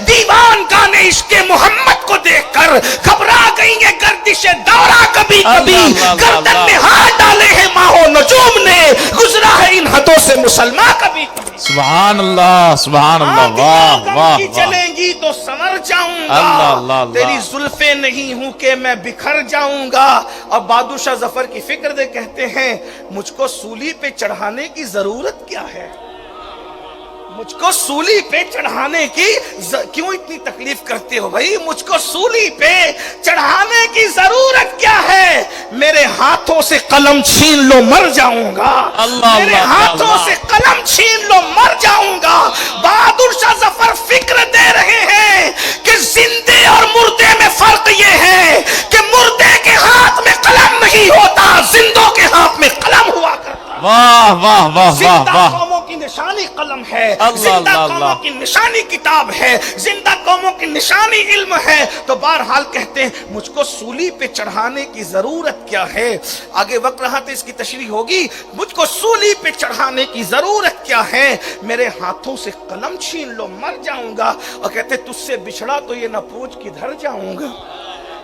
دیوان گانے عشق محمد کو دیکھ کر گھبرا گئی ہے گردش دورہ کبھی کبھی، گردن میں ہاتھ ڈالے ہیں ماہ و نجوم نے، گزرا ہے ان حدوں سے مسلمان کبھی کبھی۔ سبحان اللہ سبحان اللہ، واہ واہ کی چلیں گی تو سمر جاؤں گا، تیری زلفیں نہیں ہوں کہ میں بکھر جاؤں گا۔ اور بہادر شاہ ظفر کی فکر دے کہتے ہیں مجھ کو سولی پہ چڑھانے کی ضرورت کیا ہے، مجھ کو سولی پہ چڑھانے کی کیوں اتنی تکلیف کرتے ہو بھائی، مجھ کو سولی پہ چڑھانے کی ضرورت کیا ہے، میرے ہاتھوں سے قلم چھین لو مر جاؤں گا، میرے ہاتھوں سے قلم چھین لو مر جاؤں گا۔ بہادر شاہ ظفر فکر دے رہے ہیں کہ زندے اور مردے میں فرق یہ ہے کہ مردے کے ہاتھ میں قلم نہیں ہوتا، زندوں کے ہاتھ میں قلم ہوا کرتا۔ واہ واہ واہ زندہ واہ، قوموں کی نشانی قلم ہے، زندہ قوموں کی نشانی کتاب ہے، زندہ قوموں کی نشانی علم ہے۔ تو بہرحال کہتے ہیں مجھ کو سولی پہ چڑھانے کی ضرورت کیا ہے، آگے وقت رہا تو اس کی تشریح ہوگی، مجھ کو سولی پہ چڑھانے کی ضرورت کیا ہے، میرے ہاتھوں سے قلم چھین لو مر جاؤں گا۔ اور کہتے تجھ سے بچھڑا تو یہ نہ پوچھ کدھر جاؤں گا،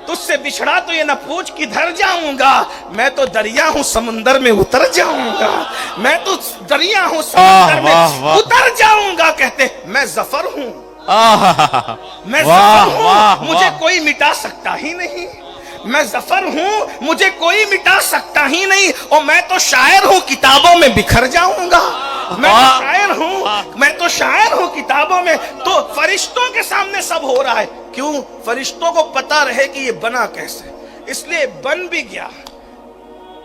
تجھ سے بچھڑا تو یہ نہ پوچھ کدھر جاؤں گا، میں تو دریا ہوں سمندر میں اتر جاؤں گا، میں تو دریا ہوں سمندر میں اتر جاؤں گا۔ کہتے میں ظفر ہوں، میں ظفر ہوں، مجھے کوئی مٹا سکتا ہی نہیں، میں ظفر ہوں مجھے کوئی مٹا سکتا ہی نہیں، اور میں تو شاعر ہوں کتابوں میں بکھر جاؤں گا، میں تو شاعر ہوں، میں تو شاعر ہوں کتابوں میں۔ تو فرشتوں کے سامنے سب ہو رہا ہے، کیوں؟ فرشتوں کو پتا رہے کہ یہ بنا کیسے، اس لیے بن بھی گیا،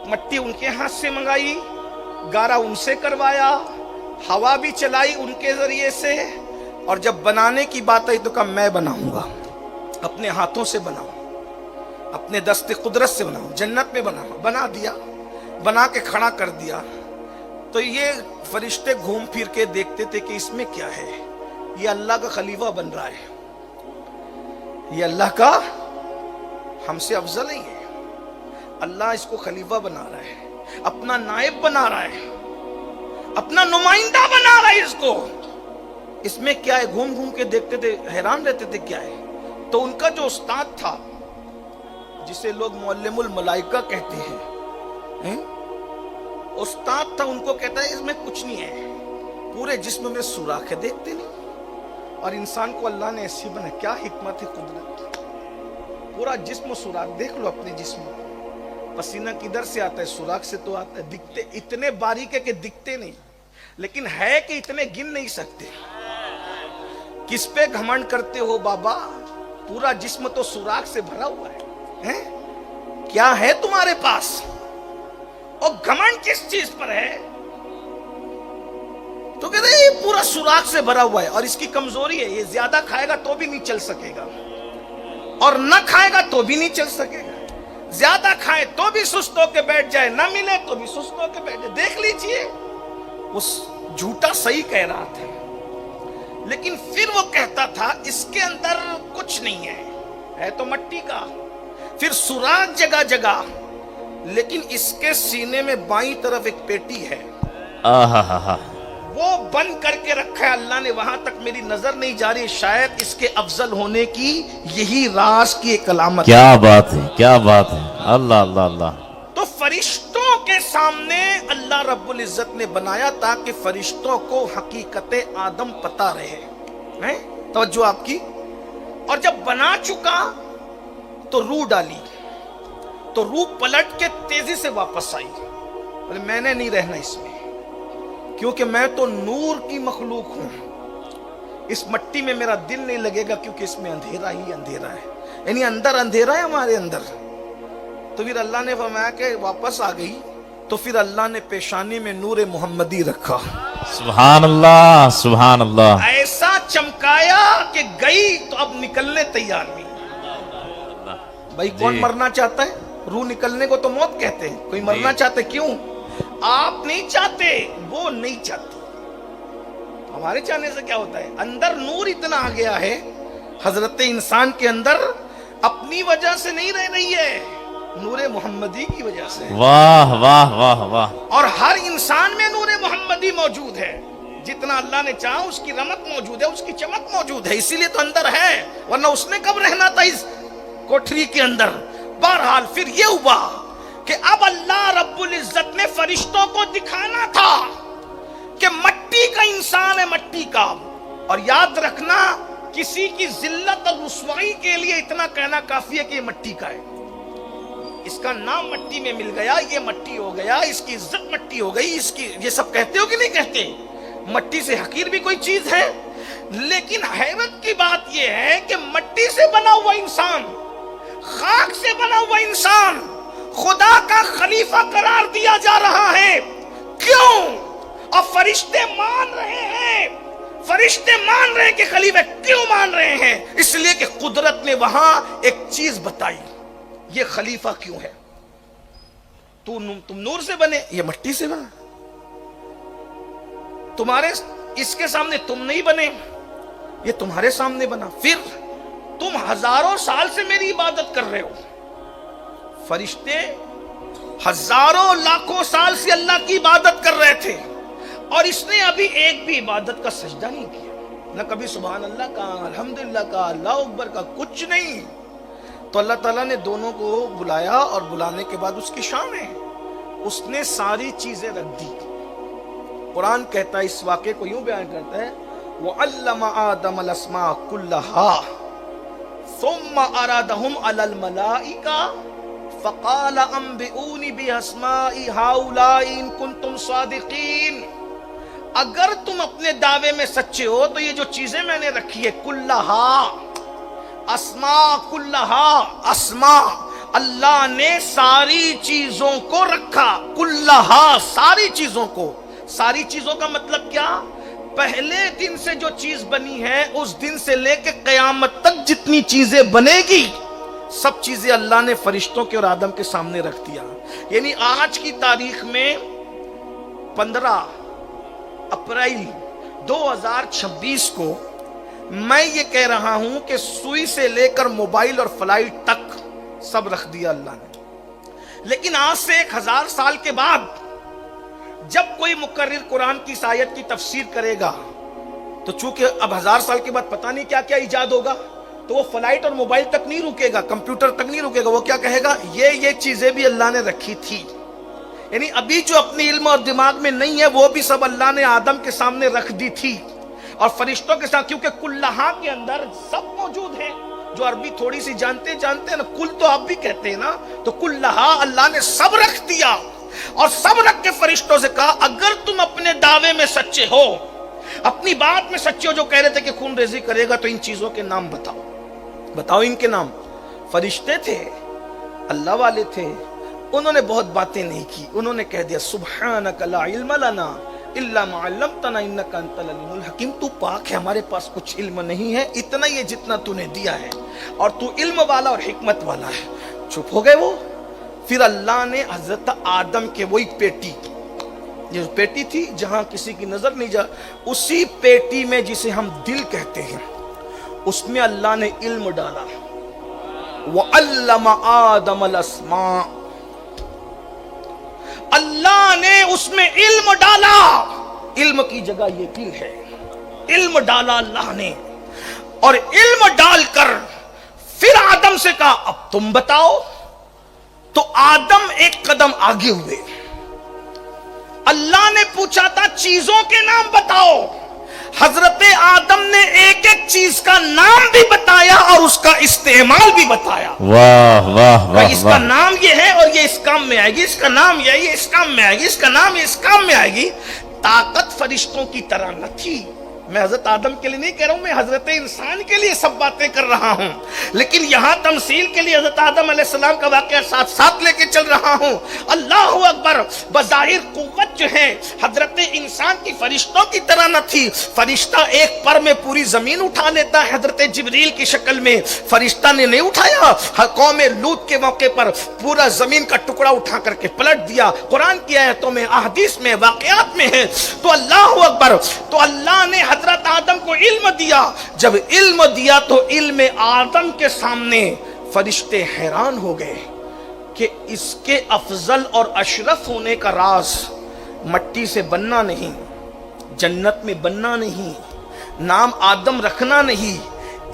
مٹی ان کے ہاتھ سے منگائی، گارا ان سے کروایا، ہوا بھی چلائی ان کے ذریعے سے، اور جب بنانے کی بات آئی تو کہا میں بناؤں گا، اپنے ہاتھوں سے بناؤں، اپنے دست قدرت سے بناؤں، جنت میں بناؤں، بنا دیا، بنا کے کھڑا کر دیا۔ تو یہ فرشتے گھوم پھر کے دیکھتے تھے کہ اس میں کیا ہے، یہ اللہ کا خلیفہ بن رہا ہے، یہ اللہ کا ہم سے افضل ہے، یہ اللہ اس کو خلیفہ بنا رہا ہے، اپنا نائب بنا رہا ہے، اپنا نمائندہ بنا رہا ہے اس کو، اس میں کیا ہے؟ گھوم گھوم کے دیکھتے تھے، حیران رہتے تھے کیا ہے۔ تو ان کا جو استاد تھا جسے لوگ معلم الملائکہ کہتے ہیں، استاد تھا، ان کو کہتا ہے اس میں کچھ نہیں ہے، پورے جسم میں سوراخ ہے، دیکھتے نہیں، اور انسان کو اللہ نے ایسی بنا، کیا حکمت ہے قدرت، پورا جسم سوراخ، دیکھ لو اپنے جسم، پسینہ کدھر سے آتا ہے؟ سوراخ سے تو آتا ہے، دکھتے اتنے باریک ہے کہ دکھتے نہیں، لیکن ہے کہ اتنے گن نہیں سکتے۔ کس پہ گھمنڈ کرتے ہو بابا؟ پورا جسم تو سوراخ سے بھرا ہوا ہے، کیا ہے تمہارے پاس؟ اور گھمنڈ کس چیز پر ہے؟ تو کہتے ہیں یہ پورا سوراخ سے بھرا ہوا ہے، اور اس کی کمزوری ہے، یہ زیادہ کھائے گا تو بھی نہیں چل سکے گا، اور نہ کھائے گا تو بھی نہیں چل سکے گا، زیادہ کھائے تو بھی سست ہو کے بیٹھ جائے، نہ ملے تو بھی سست ہو کے بیٹھ جائے۔ دیکھ لیجئے اس جھوٹا صحیح کہہ رہا تھا، لیکن پھر وہ کہتا تھا اس کے اندر کچھ نہیں ہے تو مٹی کا، پھر سوراخ جگہ جگہ، لیکن اس کے سینے میں بائیں طرف ایک پیٹی ہے، وہ بند کر کے رکھا ہے اللہ نے، وہاں تک میری نظر نہیں جا رہی، شاید اس کے افضل ہونے کی یہی راز کی ایک علامت۔ کیا بات ہے، کیا بات ہے، اللہ اللہ اللہ۔ تو فرشتوں کے سامنے اللہ رب العزت نے بنایا تاکہ فرشتوں کو حقیقت آدم پتہ رہے، توجہ آپ کی۔ اور جب بنا چکا تو روح ڈالی، تو روح پلٹ کے تیزی سے واپس آئی، میں نے نہیں رہنا اس میں، کیونکہ میں تو نور کی مخلوق ہوں، اس مٹی میں میرا دل نہیں لگے گا، کیونکہ اس میں اندھیرا ہی اندھیرا ہے، یعنی اندر اندھیرا ہے ہمارے اندر۔ تو پھر اللہ نے فرمایا کہ واپس آ گئی، تو پھر اللہ نے پیشانی میں نور محمدی رکھا، سبحان اللہ سبحان اللہ، ایسا چمکایا کہ گئی تو اب نکلنے تیار نہیں۔ بھائی کون مرنا چاہتا ہے؟ روح نکلنے کو تو موت کہتے ہیں، کوئی مرنا چاہتے؟ کیوں؟ آپ نہیں چاہتے، وہ نہیں چاہتے، ہمارے چاہنے سے کیا ہوتا ہے؟ اندر نور اتنا آ گیا ہے، حضرت انسان کے اندر اپنی وجہ سے نہیں رہ رہی ہے، نور محمدی کی وجہ سے۔ واہ واہ واہ واہ، اور ہر انسان میں نور محمدی موجود ہے، जितना अल्लाह ने चाहा उसकी रमक मौजूद है, उसकी चमक मौजूद है, इसीलिए तो अंदर है, वरना उसने कब रहना था इस कोठरी के अंदर। बहरहाल फिर ये हुआ कि अब अल्लाह रब्बुल इज्जत ने फरिश्तों को दिखाना था कि मट्टी का इंसान है, मट्टी का। और याद रखना, किसी की जिल्लत और रुसवाई के लिए इतना कहना काफी है कि ये मट्टी का है, इसका नाम मट्टी में मिल गया, ये मट्टी हो गया, इसकी इज्जत मट्टी हो गई, इसकी, ये सब कहते हो कि नहीं कहते? मट्टी से हकीर भी कोई चीज है? लेकिन हैरत की बात यह है कि मट्टी से बना हुआ इंसान, खाक से बना हुआ इंसान खुदा का खलीफा करार दिया जा रहा है। क्यों? और फरिश्ते मान रहे हैं, फरिश्ते मान रहे हैं कि खलीफा। क्यों मान रहे हैं? इसलिए कि कुदरत ने वहां एक चीज बताई, ये खलीफा क्यों है? तुम नूर से बने, ये मट्टी से बना। तुम्हारे इसके सामने तुम नहीं बने, ये तुम्हारे सामने बना। फिर तुम हजारों साल से मेरी इबादत कर रहे हो, फरिश्ते हजारों लाखों साल से अल्लाह की इबादत कर रहे थे, और इसने अभी एक भी इबादत का सजदा नहीं किया, न कभी सुभान अल्लाह का, अल्हम्दुलिल्लाह का, अल्लाह अकबर का, कुछ नहीं। तो अल्लाह ताला ने दोनों को बुलाया, और बुलाने के बाद उसकी शान है, उसने सारी चीजें रख दी। कुरान कहता है, इस वाक़े को यूं बयान करता है, वो अल्लमा आदम अल अस्मा कुल्लहा सुम्मा अरादहुम अलल मलाइका फ़क़ाल अंबिऊनी बिअस्माइ हाउलाई इन कुंतुम सादिकीन। अगर तुम अपने दावे में सच्चे हो तो ये जो चीजें मैंने रखी है, कुल्लहा, अस्मा, कुल्लहा, अस्मा, अल्लाह ने सारी चीजों को रखा, कुल्लहा, सारी चीजों को। सारी चीजों का मतलब क्या? पहले दिन से जो चीज बनी है, उस दिन से लेकर कयामत तक जितनी चीजें बनेगी, सब चीजें अल्लाह ने फरिश्तों के और आदम के सामने रख दिया। यानी आज की तारीख में 15 अप्रैल 2026 को मैं ये कह रहा हूं कि सुई से लेकर मोबाइल और फ्लाइट तक सब रख दिया अल्लाह ने। लेकिन आज से 1000 साल के बाद जब कोई मुकर्रिर कुरान की इस आयत की तफसीर करेगा, तो चूंकि अब 1000 साल के बाद पता नहीं क्या क्या इजाद होगा, तो वो फ्लाइट और मोबाइल तक नहीं रुकेगा, कंप्यूटर तक नहीं रुकेगा। वो क्या कहेगा? ये चीजें भी अल्लाह ने रखी थी। यानी अभी जो अपनी इल्म और दिमाग में नहीं है, वो भी सब अल्लाह ने आदम के सामने रख दी थी, और फरिश्तों के साथ, क्योंकि कुल्लहा के अंदर सब मौजूद है। जो अरबी थोड़ी सी जानते हैं ना, कुल तो आप भी कहते हैं ना, तो कुल्लहा अल्लाह ने सब रख दिया, और सब रख के फरिश्तों से कहा, अगर तुम अपने दावे में सच्चे हो, अपनी बात में सच्चे हो, जो कह रहे थे कि खून रेजी करेगा, तो इन चीजों के नाम बताओ, बताओ इनके नाम। फरिश्ते थे, अल्लाह वाले थे, उन्होंने बहुत बातें नहीं की, उन्होंने कह दिया सुब्हानक ला इल्म लना इल्ला मा अल्लमतना इन्नका अंतल अलीमुल हकीम। तू पाक है, हमारे पास कुछ इल्म नहीं है, इतना ही जितना तूने दिया है, और तू इल्म वाला और हिकमत वाला है। चुप हो गए वो। फिर अल्लाह ने हजरत आदम के वही पेटी, जो पेटी थी जहां किसी की नजर नहीं जा, उसी पेटी में जिसे हम दिल कहते हैं, उसमें अल्लाह ने इल्म डाला। वो अल्लमा आदम अल अस्मा, अल्लाह ने उसमें इल्म डाला। इल्म की जगह ये दिल है, इल्म डाला अल्लाह ने, और इल्म डालकर फिर आदम से कहा, अब तुम बताओ। तो आदम एक कदम आगे हुए। अल्लाह ने पूछा था चीजों के नाम बताओ, हजरत आदम ने एक एक चीज का नाम भी बताया और उसका इस्तेमाल भी बताया। वाह वाह वाह, इसका नाम ये है और ये इस काम में आएगी, इसका नाम ये इस काम में आएगी, इसका नाम ये इस काम में आएगी। ताकत फरिश्तों की तरह न थी। मैं हजरत आदम के लिए नहीं कह रहा हूं, मैं हजरत इंसान के लिए सब बातें कर रहा हूं, लेकिन यहां तमसील के लिए हजरत आदम अलैहिस्सलाम का वाकया साथ साथ लेके चल रहा हूं। अल्लाह अकबर। बज़ाहिर कुव्वत जो है हजरत इंसान की फरिश्तों की तरह न थी। फरिश्ता एक पर में पूरी जमीन उठा लेता है, हजरत जिब्रील की शक्ल में फरिश्ता ने नहीं उठाया। कौम लूत के मौके पर पूरा जमीन का टुकड़ा उठा करके पलट दिया। कुरान की आयतों में, अहदीस में, वाकयात में है। तो अल्लाह अकबर। तो अल्लाह ने हजरत आदम को इल्म दिया। जब इल्म दिया तो इल्म आदम के सामने फरिश्ते हैरान हो गए कि इसके अफजल और अशरफ होने का राज मट्टी से बनना नहीं, जन्नत में बनना नहीं, नाम आदम रखना नहीं,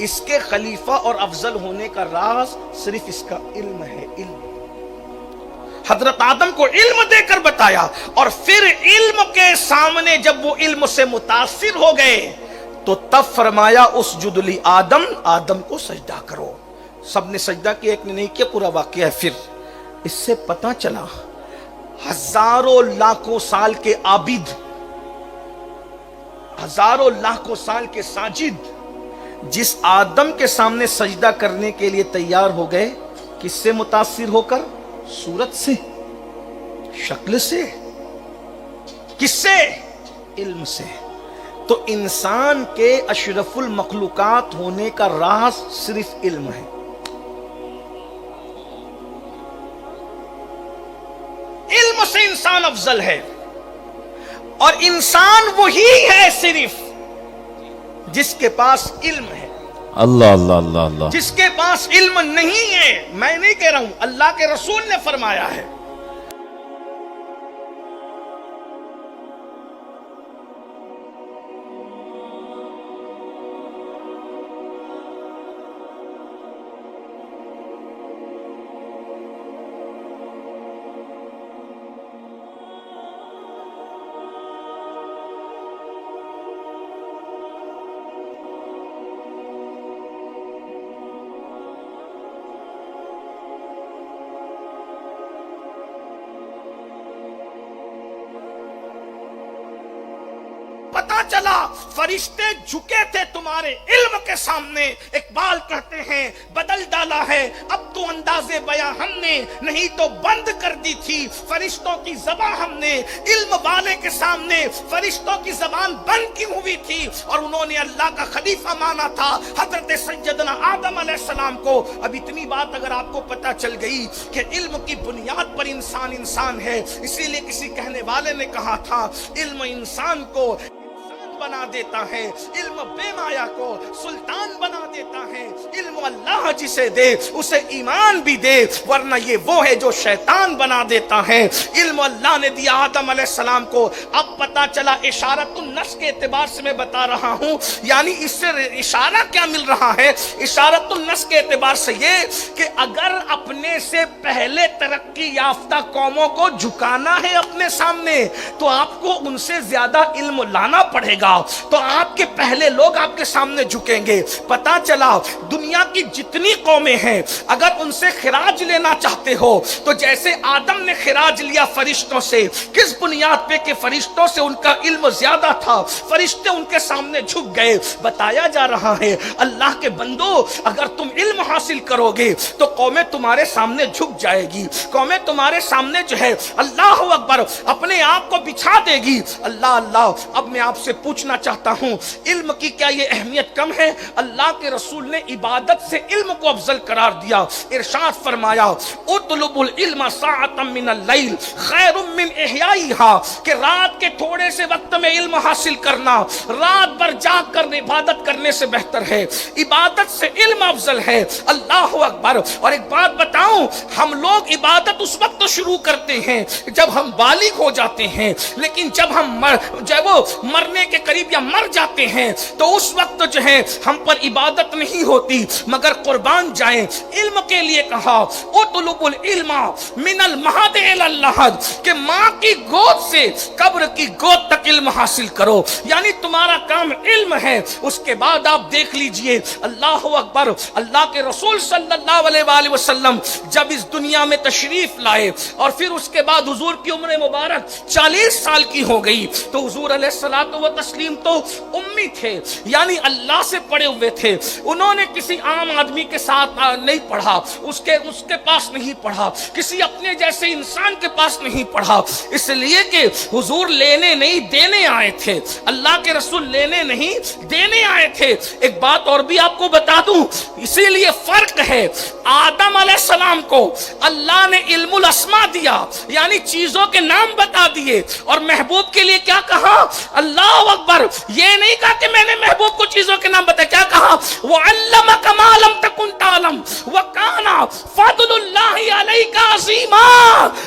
इसके खलीफा और अफजल होने का राज सिर्फ इसका इल्म है। इल्म हजरत आदम को इल्म देकर बताया, और फिर इल्म के सामने जब वो इल्म से मुतासिर हो गए तो तब फरमाया उसजुदली आदम, आदम को सजदा करो। सबने सजदा किया, एक ने नहीं किया, पूरा वाकया है। फिर इससे पता चला हजारों लाखों साल के आबिद, हजारों लाखों साल के साजिद जिस आदम के सामने सजदा करने के लिए तैयार हो गए, किससे मुतासिर होकर? सूरत से, शक्ल से, किससे? इल्म से। तो इंसान के अशरफुल मखलूकात होने का राज सिर्फ इल्म है। इल्म से इंसान अफजल है, और इंसान वही है सिर्फ जिसके पास इल्म है। अल्लाह अल्लाह अल्लाह अल्लाह। जिसके पास इल्म नहीं है, मैं नहीं कह रहा हूं, अल्लाह के रसूल ने फरमाया है, पता चला फरिश्ते झुके थे तुम्हारे इल्म के सामने। इकबाल कहते हैं बदल डाला है अब तो अंदाजे बयां हमने, नहीं तो बंद कर दी थी फरिश्तों की ज़बान हमने। इल्म वाले के सामने फरिश्तों की ज़बान बंद क्यों हुई थी? और उन्होंने अल्लाह का खलीफा माना था हजरत सैयदना आदम अलैहिस्सलाम को। अब इतनी बात अगर आपको पता चल गई कि इल्म की बुनियाद पर इंसान इंसान है, इसीलिए किसी कहने वाले ने कहा था इल्म इंसान को बना देता है, इल्म बेमाया को सुल्तान बना देता है। इल्म अल्लाह जिसे दे उसे ईमान भी दे, वरना ये वो है जो शैतान बना देता है। इल्म अल्लाह ने दिया आदम अलैहिस्सलाम को। अब पता चला इशारतुन नस के एतबार से मैं बता रहा हूं, यानी इससे इशारा क्या मिल रहा है? इशारतुन नस के एतबार से ये कि अगर अपने से पहले तरक्की याफ्ता कौमों को झुकाना है अपने सामने, तो आपको उनसे ज्यादा इल्म लाना पड़ेगा, तो आपके पहले लोग आपके सामने झुकेंगे। पता चला दुनिया की जितनी कौमें हैं, अगर उनसे खिराज लेना चाहते हो तो जैसे आदम ने खिराज लिया फरिश्तों से, किस बुनियाद पे कि फरिश्तों से उनका इल्म ज्यादा था, फरिश्ते उनके सामने झुक गए। बताया जा रहा है अल्लाह के बंदो, अगर तुम इल्म हासिल करोगे तो कौमें तुम्हारे सामने झुक जाएगी, कौमें तुम्हारे सामने जो है अल्लाह अकबर अपने आप को बिछा देगी। अल्लाह अल्लाह। अब मैं आपसे पूछना चाहता हूं, इल्म की क्या ये अहमियत कम है? अल्लाह के रसूल ने इबादत से इल्म को अफजल करार दिया। इरशाद फरमाया उतलुबुल इल्म साअतम मिनल लैल खैरुम मिन इहयाइहा, कि रात के थोड़े से वक्त में इल्म हासिल करना रात भर जाग कर इबादत करने से बेहतर है। इबादत से इल्म अफजल है। अल्लाह अकबर। और एक बात बताऊं, हम लोग इबादत उस वक्त शुरू करते हैं जब हम बालिग हो जाते हैं, लेकिन जब हम मरने के करीब या मर जाते हैं तो उस वक्त जो है हम पर इबादत नहीं होती, मगर कुर्बान जाएं। इल्म के लिए कहा उतलुबुल इल्मा मिनल महद इलल लहद, कि माँ की गोद से कब्र की गोद तक इल्म हासिल करो, यानी तुम्हारा काम इल्म है। उसके बाद आप देख लीजिए अल्लाह अकबर, अल्लाह के रसूल सल्लल्लाहु अलैहि वसल्लम जब इस दुनिया में तशरीफ लाए और फिर उसके बाद हुजूर की उम्र मुबारक 40 साल की हो गई, तो हुजूर अलैहिस्सलातु व तस्लीम तो उम्मी थे, यानी अल्लाह से पढ़े हुए थे। उन्होंने किसी आम आदमी के साथ नहीं पढ़ा, उसके पास नहीं पढ़ा, किसी अपने जैसे इंसान के पास नहीं पढ़ा, इसलिए कि हुजूर लेने नहीं देने आए थे। अल्लाह के रसूल लेने नहीं देने आए थे। एक बात और भी आपको बता दूं, इसीलिए फर्क है, आदम अलैहिस्सलाम को अल्लाह ने इल्मुल अस्मा दिया, यानी चीजों के नाम बता दिए, और महबूब के लिए क्या कहा? अल्लाह अकबर। ये नहीं कहा कि मैंने महबूब को चीजों के नाम बताया, क्या कहा? वो अल्लमका मा लम तकुन तालम व काना फदलुल्लाहि अलैका अज़ीमा।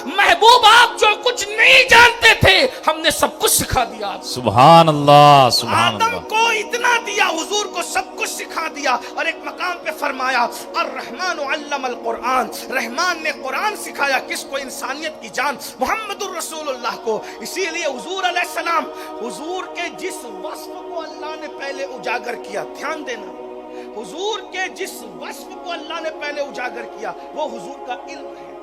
महबूब आप जो कुछ नहीं जानते थे हमने सब सब कुछ सिखा दिया। सुभान अल्लाह, सुभान आदम अल्लाह। को इतना दिया, हुजूर को सब कुछ सिखा दिया। और एक मकाम पे फरमाया अर्रहमान अल्लमल कुरान, रहमान ने कुरान सिखाया किसको? इंसानियत की जान मुहम्मदुर रसूलुल्लाह को। इसीलिए हुजूर अलैहिस्सलाम, हुजूर के जिस वस्फ को अल्लाह ने पहले उजागर किया, ध्यान देना, हुजूर के जिस वस्फ को अल्लाह ने पहले उजागर किया वो हुजूर का इल्म है।